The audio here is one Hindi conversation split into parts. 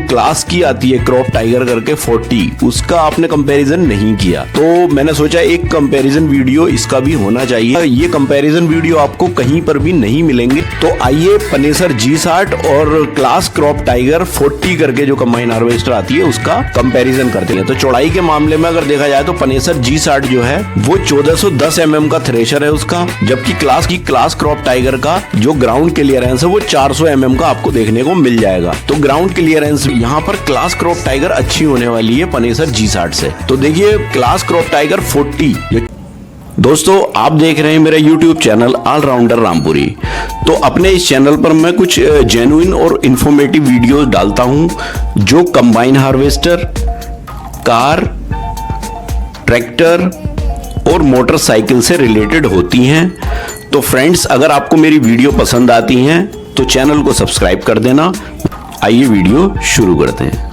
क्लास की आती है क्रॉप टाइगर करके 40, उसका आपने कंपैरिजन नहीं किया, तो मैंने सोचा एक कंपैरिजन वीडियो इसका भी होना चाहिए। ये कंपैरिजन वीडियो आपको कहीं पर भी नहीं मिलेंगे। तो आइए पनेसर G60 और क्लास क्रॉप टाइगर 40 करके जो कंबाइन हार्वेस्टर आती है उसका कंपैरिजन करते हैं। तो चौड़ाई के मामले में अगर देखा जाए तो पनेसर G60 जो है वो 1410 mm का थ्रेशर है उसका, जबकि क्लास क्रॉप टाइगर का जो ग्राउंड क्लियरेंस है वो 400 mm का आपको देखने को मिल जाएगा। तो ग्राउंड क्लियरेंस यहाँ पर क्लास क्रॉप टाइगर अच्छी होने वाली है पनेसर G60 से। तो देखिए क्लास क्रॉप टाइगर 40। दोस्तों आप देख रहे हैं मेरा YouTube चैनल ऑलराउंडर रामपुरी। तो अपने इस चैनल पर मैं कुछ जेन्युइन और इंफॉर्मेटिव वीडियोस डालता हूं जो कंबाइन हार्वेस्टर, कार, ट्रैक्टर और मोटरसाइकिल से रिलेटेड होती हैं। तो फ्रेंड्स अगर आपको मेरी वीडियो पसंद आती हैं तो चैनल को सब्सक्राइब कर देना। आइए वीडियो शुरू करते हैं।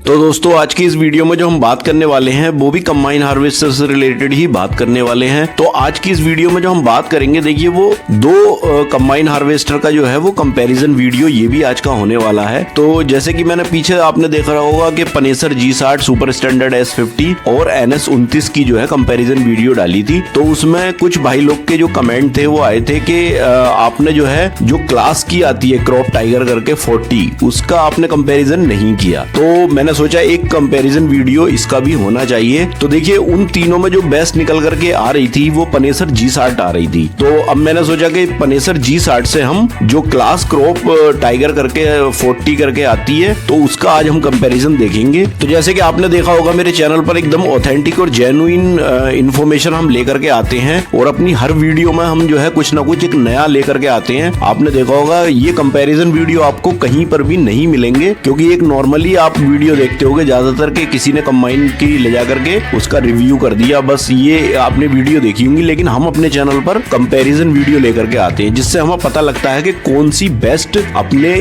तो दोस्तों आज की इस वीडियो में जो हम बात करने वाले हैं वो भी कंबाइन हार्वेस्टर से रिलेटेड ही बात करने वाले हैं। तो आज की इस वीडियो में जो हम बात करेंगे, देखिए वो दो कंबाइन हार्वेस्टर का जो है वो कंपैरिजन वीडियो ये भी आज का होने वाला है। तो जैसे कि मैंने पीछे आपने देखा होगा कि Panesar G60 super standard S50 और NS29 की जो है कंपैरिजन वीडियो डाली थी। तो उसमें कुछ भाई लोग के जो कमेंट थे वो आए थे कि आपने जो है जो क्लास की आती है क्रॉप टाइगर करके 40, उसका आपने कंपैरिजन नहीं किया। तो मैंने सोचा एक कंपैरिजन वीडियो इसका भी होना चाहिए। तो देखिए उन तीनों में जो बेस्ट निकल करके आ रही थी वो पनेसर G60 आ रही थी। तो अब मैंने सोचा कि पनेसर G60 से हम जो क्लास क्रॉप टाइगर करके 40 करके आती है तो उसका आज हम कंपैरिजन देखेंगे। तो जैसे कि आपने देखा होगा मेरे चैनल पर एकदम ऑथेंटिक और जेन्युइन इंफॉर्मेशन हम लेकर के आते हैं और अपनी हर वीडियो में हम जो है कुछ ना कुछ एक नया लेकर के आते हैं। आपने देखा होगा ये कंपैरिजन वीडियो आपको कहीं पर भी नहीं मिलेंगे, क्योंकि एक नॉर्मली आप वीडियो देखते होगे ज्यादातर के किसी ने कंबाइन की ले जा करके उसका रिव्यू कर दिया, बस ये आपने वीडियो देखी होंगी। लेकिन हम अपने चैनल पर कंपैरिजन वीडियो लेकर के आते हैं जिससे हमें पता लगता है कि कौन सी बेस्ट अपने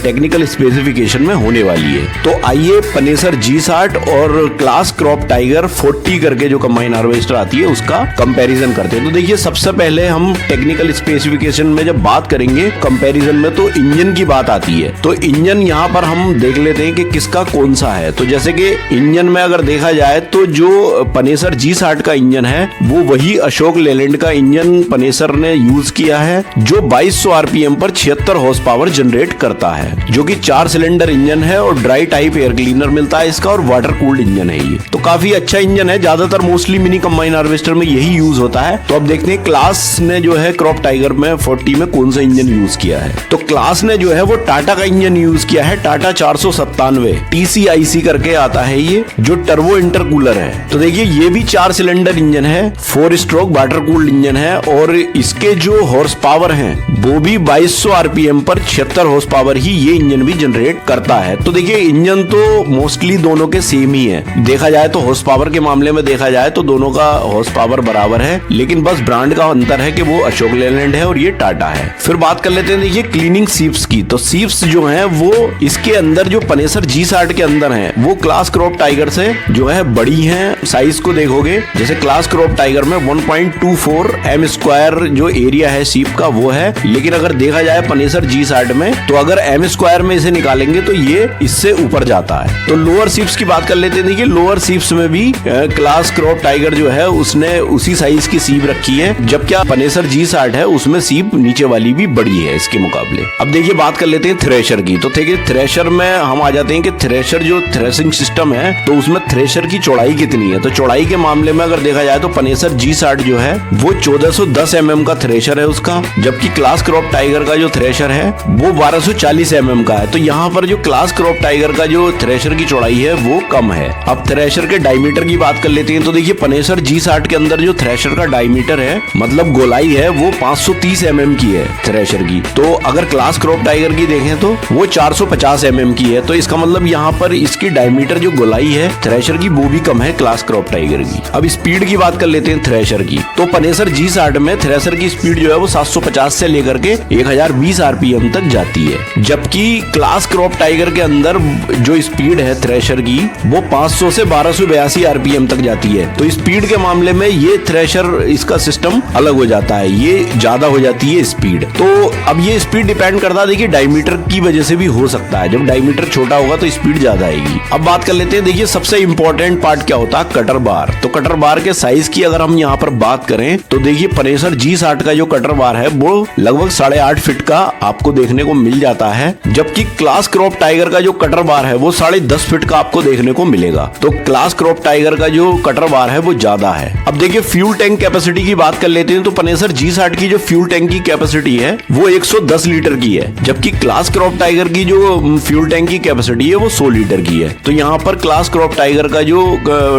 टेक्निकल स्पेसिफिकेशन में होने वाली है। तो आइए पनेसर G60 और क्लास क्रॉप टाइगर 40 करके जो कंबाइन हार्वेस्टर आती है उसका कंपैरिजन करते हैं। तो देखिए सबसे पहले हम टेक्निकल स्पेसिफिकेशन में जब बात करेंगे कंपैरिजन में तो इंजन की बात आती है। तो इंजन यहाँ पर हम देख लेते हैं कि किसका कौन सा है। तो जैसे कि इंजन में अगर देखा जाए तो जो पनेसर G60 का इंजन है वो वही अशोक लेलैंड का इंजन पनेसर ने यूज किया है जो 2200 आरपीएम पर 76 हॉर्स पावर जनरेट करता है, जो कि 4 सिलेंडर इंजन है और ड्राई टाइप एयर क्लीनर मिलता है इसका और वाटर कूल्ड इंजन है ये। तो काफी अच्छा इंजन है, ज्यादातर मोस्टली मिनी कंबाइन हार्वेस्टर में यही यूज होता है। तो अब देखते हैं क्लास ने जो है क्रॉप टाइगर में 40 में कौन सा इंजन यूज किया है। तो क्लास ने जो है वो टाटा का इंजन यूज किया है, टाटा 497 TCIC करके आता है ये, जो टर्बो इंटरकूलर है। तो देखिए ये भी 4 सिलेंडर इंजन है, 4 स्ट्रोक वाटर कूल्ड इंजन है और इसके जो हॉर्स पावर हैं वो भी 2200 आरपीएम पर 76 हॉर्स पावर ही ये इंजन भी जनरेट करता है। तो देखिए इंजन तो मोस्टली दोनों के सेम ही है, देखा जाए तो हॉर्स पावर के मामले में देखा जाए तो दोनों का हॉर्स पावर बराबर है, लेकिन बस ब्रांड का अंतर है कि वो अशोक लेलैंड है और ये टाटा है। फिर बात कर लेते हैं देखिए क्लीनिंग सीप्स की। तो सीप्स जो है वो इसके अंदर जो पनेसर G60 के अंदर है वो क्लास क्रॉप टाइगर से जो है बड़ी हैं। साइज को देखोगे जैसे क्लास क्रॉप टाइगर में 1.24 m स्क्वायर जो एरिया है सीप का वो है, लेकिन अगर देखा जाए पनेसर G60 में तो अगर m स्क्वायर में इसे निकालेंगे तो ये इससे ऊपर जाता है। तो लोअर सीप्स की बात कर लेते हैं। देखिए लोअर सीप्स में भी क्लास क्रॉप टाइगर जो है उसने उसी साइज की सीप रखी है, जबकि पनेसर G60 है उसमें सीप नीचे वाली भी बड़ी है इसके मुकाबले। अब देखिए बात कर लेते हैं थ्रेशर की। तो देखिए थ्रेशर में हम आ जाते हैं कि थ्रेशर जो थ्रेसिंग सिस्टम है तो उसमें थ्रेशर की चौड़ाई कितनी है। तो चौड़ाई के मामले में अगर देखा जाए तो पनेसर G60 जो है वो 1410 mm का थ्रेशर है उसका, जबकि क्लास क्रॉप टाइगर का जो थ्रेशर है वो 1240 mm का है। तो यहाँ पर जो क्लास क्रॉप टाइगर का जो थ्रेशर की चौड़ाई है वो कम है। अब थ्रेशर के डायमीटर की बात कर लेते हैं। तो देखिए पनेसर G60 के अंदर जो थ्रेशर का डायमीटर है मतलब गोलाई है वो 530 mm की है थ्रेशर की। तो अगर क्लास क्रॉप टाइगर की देखें तो वो 450 mm की है। तो इसका मतलब यहाँ पर इसकी डायमीटर जो गोलाई है थ्रेशर की वो भी कम है क्लास क्रॉप टाइगर की। अब स्पीड की बात कर लेते हैं थ्रेशर की। तो पनेसर G60 में थ्रेशर की स्पीड जो है वो 750 से लेकर के 1020 आरपीएम तक जाती है, जबकि क्लास क्रॉप टाइगर के अंदर जो स्पीड है थ्रेशर की वो 500 से 1282 आरपीएम तक जाती है। तो स्पीड के मामले में ये थ्रेशर इसका सिस्टम अलग हो जाता है, ये ज्यादा हो जाती है स्पीड। तो अब ये स्पीड डिपेंड करता है, देखिए डायमीटर की वजह से भी हो सकता है, जब डायमीटर छोटा होगा तो स्पीड ज्यादा आएगी। अब बात कर लेते हैं, देखिए सबसे इंपॉर्टेंट पार्ट क्या होता है, कटर बार। तो कटर बार के साइज की अगर हम यहाँ पर बात करें तो देखिए पनेसर G60 का जो कटर बार है वो लगभग 8.5 फीट का आपको देखने को मिल जाता है, जबकि क्लास क्रॉप टाइगर का जो कटर बार है वो 10.5 फीट का आपको देखने को मिलेगा। तो क्लास क्रॉप टाइगर का जो कटर बार है वो ज्यादा है। अब देखिए फ्यूल टैंक कैपेसिटी की बात कर लेते हैं। तो पनेसर G60 की जो फ्यूल टैंक की कैपेसिटी है वो 110 लीटर की है, जबकि क्लास क्रॉप टाइगर की जो फ्यूल टैंक की कैपेसिटी है वो 100 लीटर की है। तो यहाँ पर क्लास क्रॉप टाइगर का जो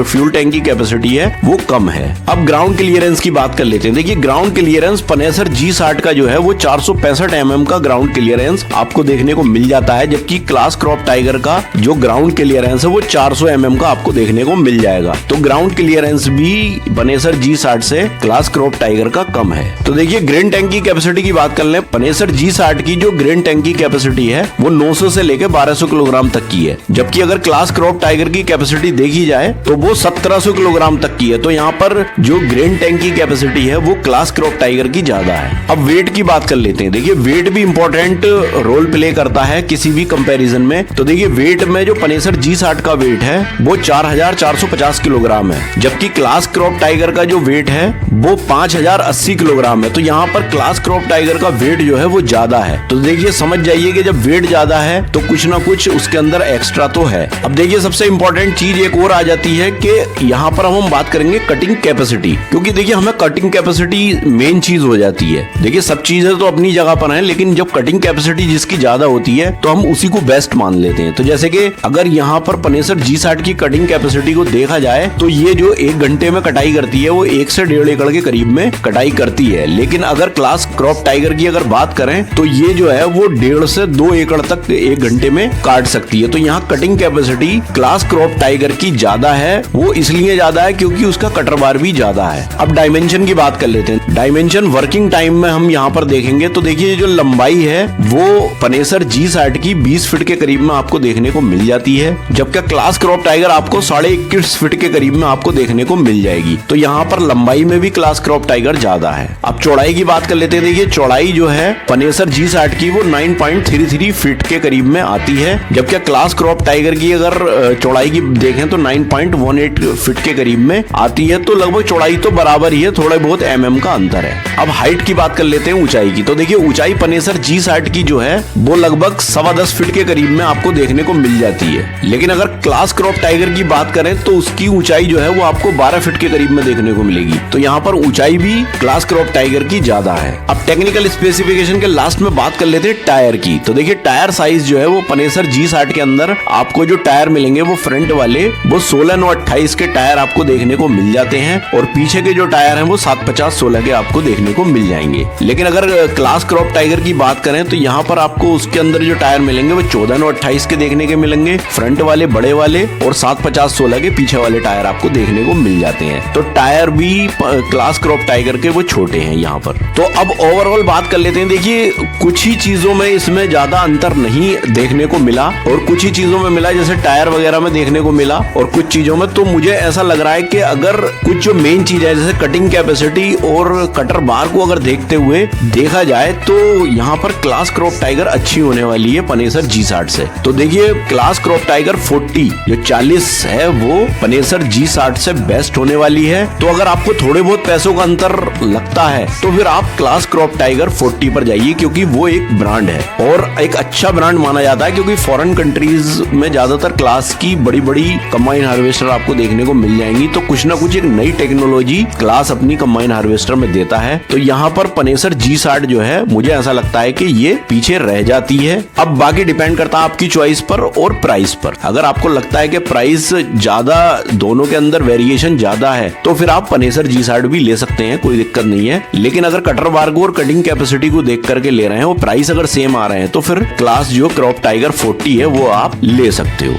फ्यूल टैंक की कैपेसिटी है वो कम है। अब ग्राउंड क्लियरेंस की बात कर लेते हैं। देखिए ग्राउंड क्लियरेंस पनेसर G60 का जो है वो 465 mm का ग्राउंड क्लियरेंस आपको देखने को मिल जाता है, जबकि क्लास क्रॉप टाइगर का जो ग्राउंड क्लियरेंस है वो 400 mm का आपको देखने को मिल जाएगा। तो ग्राउंड क्लियरेंस भी पनेसर G60 से क्लास क्रॉप टाइगर का कम है। तो देखिए ग्रेन टैंक की कैपेसिटी की बात कर ले, पनेसर G60 की जो ग्रेन टैंक की कैपेसिटी है वो 900 से लेकर 1200 किलोग्राम तक की है, जबकि अगर क्लास क्रॉप टाइगर की कैपेसिटी देखी जाए तो वो 1700 किलोग्राम तक की है। तो यहाँ पर जो ग्रेन टैंक की कैपेसिटी है वो क्लास क्रॉप टाइगर की ज्यादा है। अब वेट की बात कर लेते हैं। देखिए वेट भी इंपॉर्टेंट रोल प्ले करता है किसी भी कंपैरिजन में। तो देखिए वेट में जो पनेसर G60 का वेट है वो 4450 किलोग्राम है, जबकि क्लास क्रॉप टाइगर का जो वेट है वो 5080 किलोग्राम है। तो यहाँ पर क्लास क्रॉप टाइगर का वेट जो है वो ज्यादा है। तो देखिए समझ जाइए कि जब वेट ज्यादा है तो कुछ ना कुछ उसके अंदर एक्स्ट्रा तो है। अब देखिए सबसे इंपॉर्टेंट चीज एक और आ जाती है कि यहाँ पर हम बात करेंगे कटिंग कैपेसिटी, क्योंकि देखिए हमें कटिंग कैपेसिटी मेन चीज हो जाती है। देखिए सब चीजें तो अपनी जगह पर हैं, लेकिन जब कटिंग कैपेसिटी जिसकी ज्यादा होती है तो हम उसी को बेस्ट मान लेते हैं। तो जैसे कि अगर यहाँ पर पनेसर G60 की कटिंग कैपेसिटी को देखा जाए तो ये जो 1 घंटे में कटाई करती है वो 1 से 1.5 एकड़ के करीब में कटाई करती है। लेकिन अगर क्लास क्रॉप टाइगर की अगर बात करें तो ये जो है वो 1.5 से 2 एकड़ तक 1 घंटे में काट सकती है। तो यहाँ cutting capacity class crop tiger की ज्यादा है। वो इसलिए ज्यादा है क्योंकि उसका कटर बार भी ज्यादा है। अब डायमेंशन की बात कर लेते हैं। डायमेंशन वर्किंग टाइम में हम यहाँ पर देखेंगे तो देखिए जो लंबाई है वो पनेसर G60 की 20 फीट के करीब में आपको देखने को मिल जाती है, जबकि क्लास क्रॉप टाइगर आपको 21.5 फीट के करीब में आपको देखने को मिल जाएगी। तो यहाँ पर लंबाई में भी क्लास क्रॉप टाइगर ज्यादा है। अब चौड़ाई की बात कर लेते हैं। देखिए चौड़ाई जो है पनेसर G60 की वो 9.33 फीट के करीब में आती है, जबकि क्लास क्रॉप टाइगर की अगर चौड़ाई की देखें तो 9.18 फीट के करीब में आती है। तो लगभग चौड़ाई तो बराबर ही है, थोड़ा बहुत mm का अंतर है। अब हाइट की बात कर लेते हैं, ऊंचाई की। तो देखिए ऊंचाई पनेसर G60 की जो है वो लगभग 10.25 फीट के करीब में आपको देखने को मिल जाती है, लेकिन अगर क्लास क्रॉप टाइगर की बात करें तो उसकी ऊंचाई जो है वो आपको 12 फीट के करीब में देखने को मिलेगी। तो यहाँ पर ऊंचाई भी क्लास क्रॉप टाइगर की ज्यादा है। अब टेक्निकल स्पेसिफिकेशन के लास्ट में बात कर लेते हैं टायर की। तो देखिए टायर साइज जो है वो पनेसर G60 के अंदर आपको जो टायर मिलेंगे वो फ्रंट वाले वो 16/28 के टायर आपको देखने को मिल जाते हैं, और पीछे के जो टायर हैं वो 750/16 के आपको देखने को मिल जाएंगे। लेकिन अगर क्लास क्रॉप टाइगर की बात करें तो यहाँ पर आपको उसके अंदर जो टायर मिलेंगे वो 14/28 के देखने के मिलेंगे, फ्रंट वाले बड़े वाले, और 750/16 के पीछे वाले टायर आपको देखने को मिल जाते हैं। तो टायर भी क्लास क्रॉप टाइगर के वो छोटे हैं यहाँ पर। तो अब ओवरऑल बात कर लेते हैं। देखिए कुछ ही चीजों में इसमें ज्यादा अंतर नहीं देखने को मिला, और कुछ ही चीजों में मिला, जैसे टायर वगैरह में देखने को मिला, और कुछ चीजों में तो मुझे ऐसा लग रहा है कि अगर कुछ जो मेन चीज है जैसे कटिंग कैपेसिटी और कटर बार को अगर देखते हुए देखा जाए तो यहाँ पर क्लास क्रॉप टाइगर अच्छी होने वाली है पनेसर G60 से। तो देखिए क्लास क्रॉप टाइगर 40 जो 40 है वो पनेसर G60 से बेस्ट होने वाली है। तो अगर आपको थोड़े बहुत पैसों का अंतर लगता है तो फिर आप क्लास क्रॉप टाइगर 40 पर जाइए, क्योंकि वो एक ब्रांड है और एक अच्छा ब्रांड माना जाता है, क्योंकि फॉरेन कंट्रीज में ज्यादातर क्लास की बड़ी बड़ी कंबाइन हार्वेस्टर आपको देखने को मिल जाएंगी। तो कुछ ना कुछ एक नई टेक्नोलॉजी क्लास अपनी कंबाइन हार्वेस्टर में देता है। तो यहाँ पर पनेसर G60 जो है मुझे ऐसा लगता है कि ये पीछे रह जाती है। अब बाकी डिपेंड करता है आपकी चॉइस पर और प्राइस पर। अगर आपको लगता है कि प्राइस ज्यादा, दोनों के अंदर वेरिएशन ज्यादा है, तो फिर आप पनेसर G60 भी ले सकते हैं, कोई दिक्कत नहीं है। लेकिन अगर कटर बार को और कटिंग कैपेसिटी को देख करके ले रहे हैं, वो प्राइस अगर सेम आ रहे हैं, तो फिर क्लास जो क्रॉप टाइगर 40 है वो आप ले सकते हो।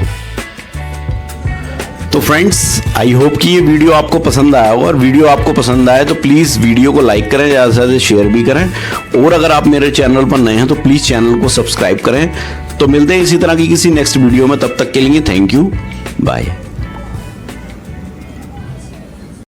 तो फ्रेंड्स, आई होप कि ये वीडियो आपको पसंद आया होगा, और वीडियो आपको पसंद आए तो प्लीज़ वीडियो को लाइक करें, ज़्यादा से ज़्यादा शेयर भी करें, और अगर आप मेरे चैनल पर नए हैं तो प्लीज़ चैनल को सब्सक्राइब करें। तो मिलते हैं इसी तरह की किसी नेक्स्ट वीडियो में, तब तक के लिए थैंक यू, बाय।